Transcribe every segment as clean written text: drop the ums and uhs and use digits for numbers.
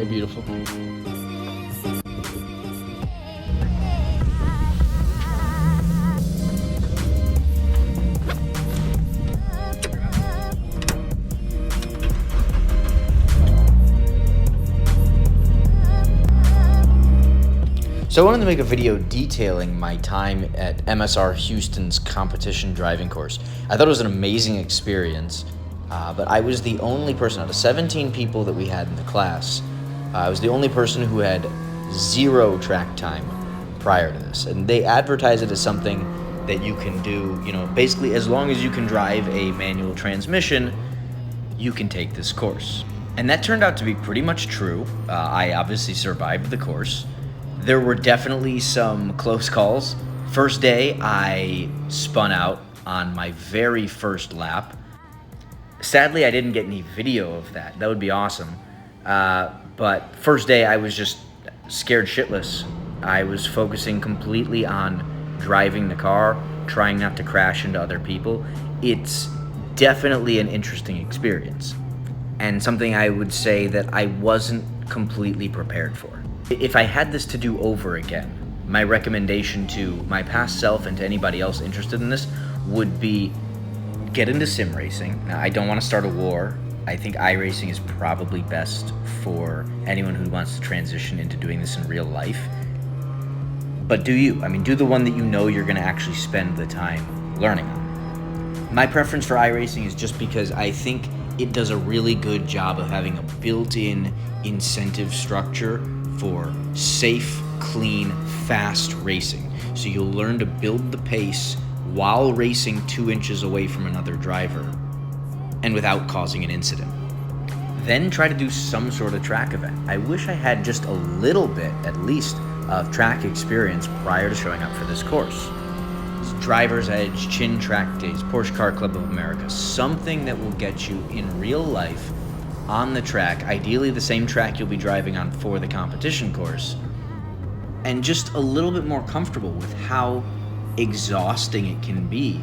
Okay, beautiful. So I wanted to make a video detailing my time at MSR Houston's competition driving course. I thought it was an amazing experience, but I was the only person out of 17 people that we had in the class. I was the only person who had 0 track time prior to this. And they advertise it as something that you can do, basically as long as you can drive a manual transmission, you can take this course. And that turned out to be pretty much true. I obviously survived the course. There were definitely some close calls. First day, I spun out on my very first lap. Sadly, I didn't get any video of that. That would be awesome. But first day, I was just scared shitless. I was focusing completely on driving the car, trying not to crash into other people. It's definitely an interesting experience, and something I would say that I wasn't completely prepared for. If I had this to do over again, my recommendation to my past self and to anybody else interested in this would be get into sim racing. Now, I don't want to start a war. I think iRacing is probably best for anyone who wants to transition into doing this in real life. But do you? Do the one that you know you're going to actually spend the time learning on. My preference for iRacing is just because I think it does a really good job of having a built-in incentive structure for safe, clean, fast racing. So you'll learn to build the pace while racing 2 inches away from another driver and without causing an incident. Then try to do some sort of track event. I wish I had just a little bit, at least, of track experience prior to showing up for this course. Driver's Edge, Chin Track Days, Porsche Car Club of America, something that will get you in real life on the track, ideally the same track you'll be driving on for the competition course, and just a little bit more comfortable with how exhausting it can be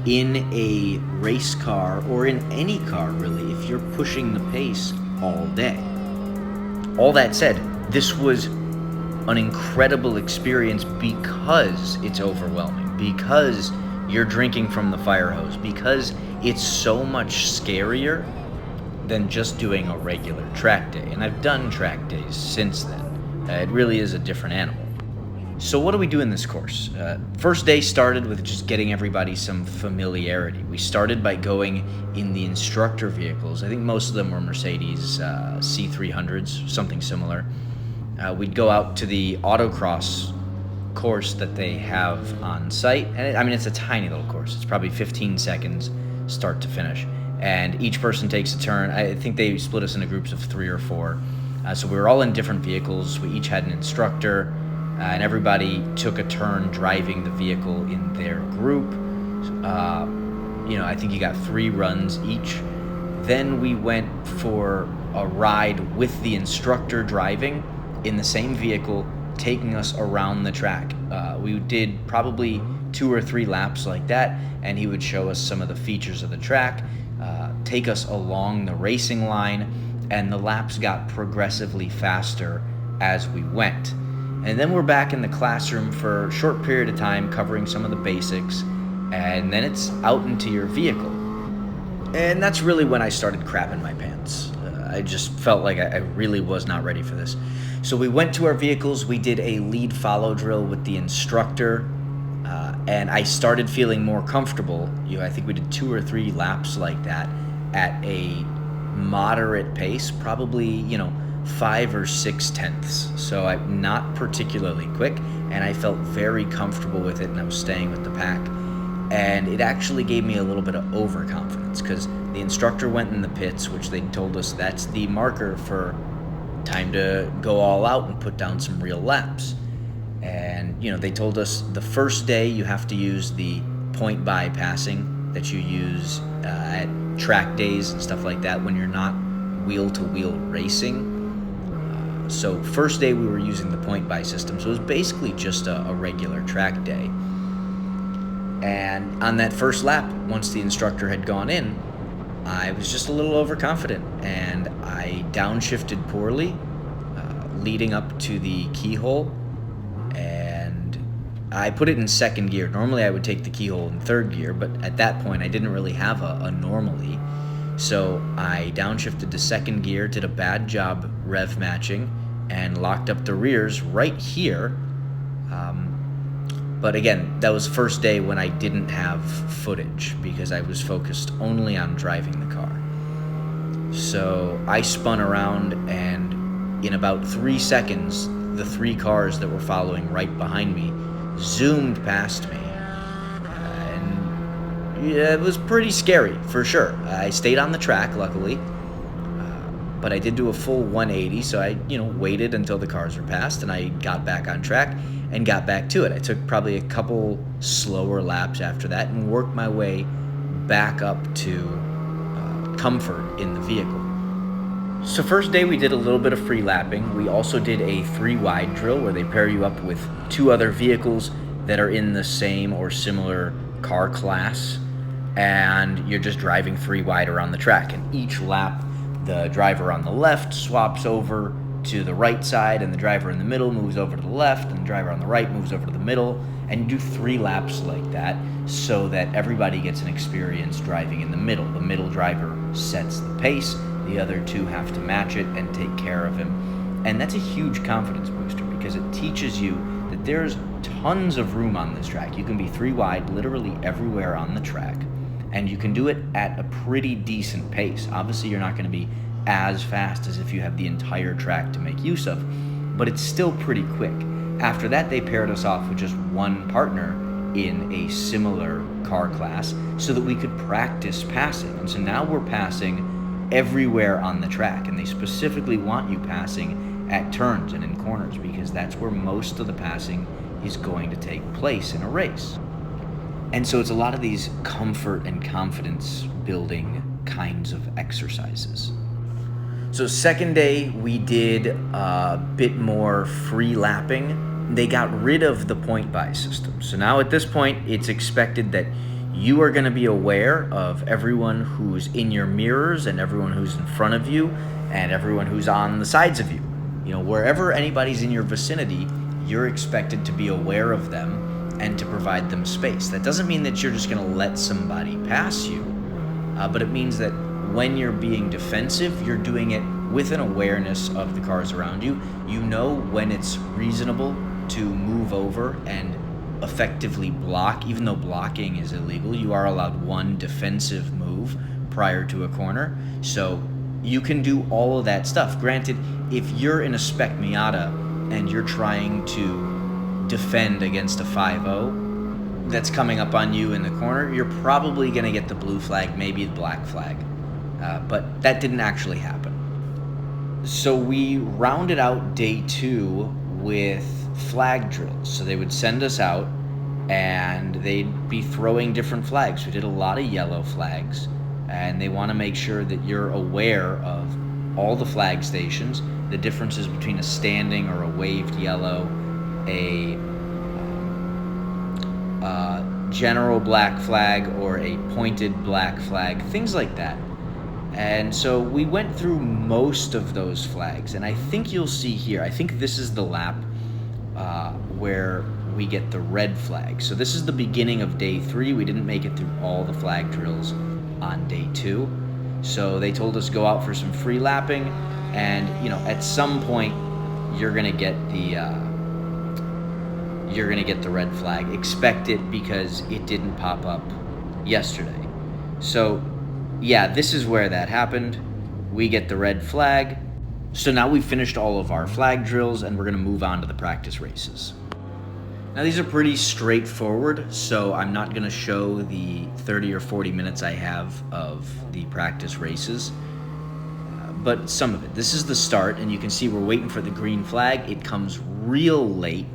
in a race car, or in any car really, if you're pushing the pace all day. All that said, this was an incredible experience because it's overwhelming, because you're drinking from the fire hose, because it's so much scarier than just doing a regular track day. And I've done track days since then. It really is a different animal. So what do we do in this course? First day started with just getting everybody some familiarity. We started by going in the instructor vehicles. I think most of them were Mercedes C300s, something similar. We'd go out to the autocross course that they have on site. And it's a tiny little course. It's probably 15 seconds start to finish. And each person takes a turn. I think they split us into groups of 3 or 4. So we were all in different vehicles. We each had an instructor, and everybody took a turn driving the vehicle in their group. I think you got 3 runs each. Then we went for a ride with the instructor driving in the same vehicle, taking us around the track. We did probably 2 or 3 laps like that, and he would show us some of the features of the track, take us along the racing line, and the laps got progressively faster as we went. And then we're back in the classroom for a short period of time covering some of the basics, and then it's out into your vehicle. And that's really when I started crapping my pants. I just felt like I really was not ready for this. So we went to our vehicles, we did a lead follow drill with the instructor, and I started feeling more comfortable. I think we did 2 or 3 laps like that at a moderate pace, probably 5 or 6 tenths. So I'm not particularly quick, and I felt very comfortable with it, and I was staying with the pack. And it actually gave me a little bit of overconfidence because the instructor went in the pits, which they told us that's the marker for time to go all out and put down some real laps. And they told us the first day you have to use the point by passing that you use at track days and stuff like that when you're not wheel-to-wheel racing. So first day we were using the point by system, so it was basically just a regular track day. And on that first lap, once the instructor had gone in, I was just a little overconfident, and I downshifted poorly, leading up to the keyhole, and I put it in second gear. Normally I would take the keyhole in third gear, but at that point I didn't really have a normally. So I downshifted to second gear, did a bad job rev matching, and locked up the rears right here. But again, that was first day when I didn't have footage because I was focused only on driving the car. So I spun around, and in about 3 seconds, the 3 cars that were following right behind me zoomed past me. And yeah, it was pretty scary, for sure. I stayed on the track, luckily. But I did do a full 180, so I, waited until the cars were passed, and I got back on track and got back to it. I took probably a couple slower laps after that and worked my way back up to comfort in the vehicle. So first day we did a little bit of free lapping. We also did a 3-wide drill where they pair you up with 2 other vehicles that are in the same or similar car class, and you're just driving 3-wide around the track. And each lap, the driver on the left swaps over to the right side, and the driver in the middle moves over to the left, and the driver on the right moves over to the middle, and you do 3 laps like that so that everybody gets an experience driving in the middle. The middle driver sets the pace, the other 2 have to match it and take care of him. And that's a huge confidence booster because it teaches you that there's tons of room on this track. You can be 3-wide literally everywhere on the track, and you can do it at a pretty decent pace. Obviously, you're not going to be as fast as if you have the entire track to make use of, but it's still pretty quick. After that, they paired us off with just 1 partner in a similar car class so that we could practice passing. And so now we're passing everywhere on the track, and they specifically want you passing at turns and in corners because that's where most of the passing is going to take place in a race. And so it's a lot of these comfort and confidence building kinds of exercises. So second day, we did a bit more free lapping. They got rid of the point buy system. So now at this point, it's expected that you are going to be aware of everyone who's in your mirrors and everyone who's in front of you and everyone who's on the sides of you. Wherever anybody's in your vicinity, you're expected to be aware of them and to provide them space. That doesn't mean that you're just going to let somebody pass you, but it means that when you're being defensive, you're doing it with an awareness of the cars around you. You know when it's reasonable to move over and effectively block. Even though blocking is illegal, you are allowed 1 defensive move prior to a corner. So you can do all of that stuff. Granted, if you're in a Spec Miata and you're trying to defend against a 5-0 that's coming up on you in the corner, you're probably going to get the blue flag, maybe the black flag. But that didn't actually happen. So we rounded out day 2 with flag drills. So they would send us out and they'd be throwing different flags. We did a lot of yellow flags, and they want to make sure that you're aware of all the flag stations, the differences between a standing or a waved yellow, a general black flag or a pointed black flag, things like that. And so we went through most of those flags, and I think you'll see here, I think this is the lap where we get the red flag. So this is the beginning of day 3. We didn't make it through all the flag drills on day 2. So they told us go out for some free lapping, and at some point you're gonna get the red flag. Expect it because it didn't pop up yesterday. So yeah, this is where that happened. We get the red flag. So now we've finished all of our flag drills, and we're gonna move on to the practice races. Now these are pretty straightforward, so I'm not gonna show the 30 or 40 minutes I have of the practice races, but some of it. This is the start, and you can see we're waiting for the green flag. It comes real late,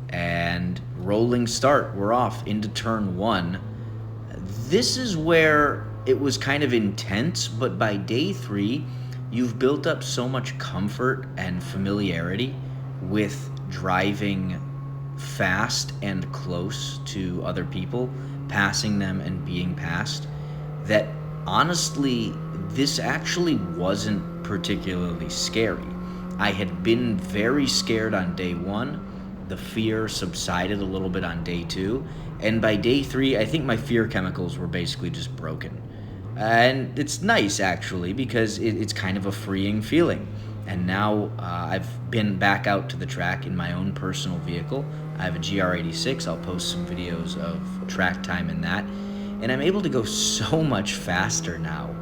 and rolling start. We're off into turn 1. This is where it was kind of intense, but by day 3, you've built up so much comfort and familiarity with driving fast and close to other people, passing them and being passed, that honestly, this actually wasn't particularly scary. I had been very scared on day 1. The fear subsided a little bit on day 2. And by day 3, I think my fear chemicals were basically just broken. And it's nice, actually, because it's kind of a freeing feeling. And now I've been back out to the track in my own personal vehicle. I have a GR86. I'll post some videos of track time in that. And I'm able to go so much faster now.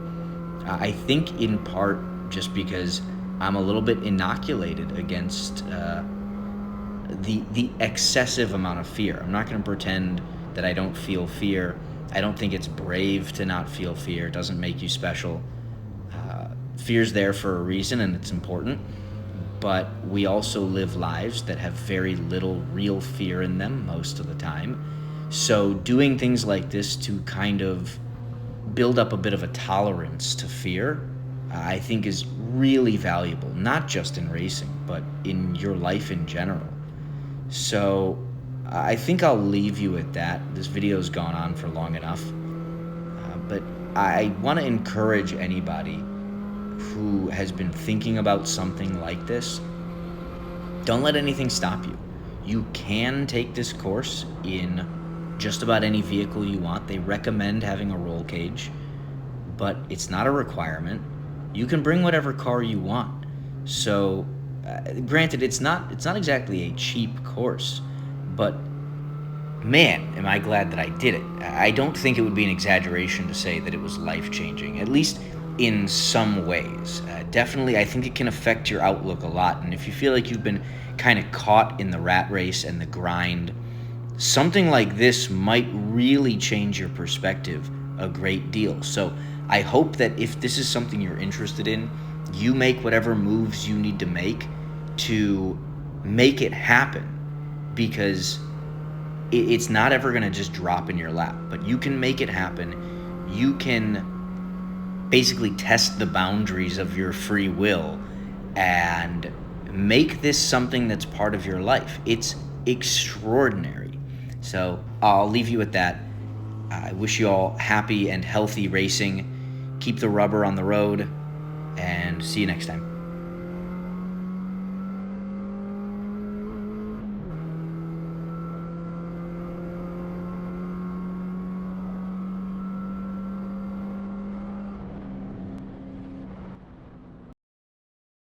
I think in part just because I'm a little bit inoculated against the excessive amount of fear. I'm not going to pretend that I don't feel fear. I don't think it's brave to not feel fear. It doesn't make you special. Fear's there for a reason, and it's important. But we also live lives that have very little real fear in them most of the time. So doing things like this to kind of build up a bit of a tolerance to fear, I think is really valuable, not just in racing, but in your life in general. So I think I'll leave you at that. This video's gone on for long enough. But I want to encourage anybody who has been thinking about something like this, don't let anything stop you. You can take this course in just about any vehicle you want. They recommend having a roll cage, but it's not a requirement. You can bring whatever car you want. So, granted, it's not exactly a cheap course, but man, am I glad that I did it. I don't think it would be an exaggeration to say that it was life-changing, at least in some ways. Definitely, I think it can affect your outlook a lot. And if you feel like you've been kind of caught in the rat race and the grind, something like this might really change your perspective a great deal. So I hope that if this is something you're interested in, you make whatever moves you need to make it happen, because it's not ever going to just drop in your lap, but you can make it happen. You can basically test the boundaries of your free will and make this something that's part of your life. It's extraordinary. So I'll leave you at that. I wish you all happy and healthy racing. Keep the rubber on the road, and see you next time.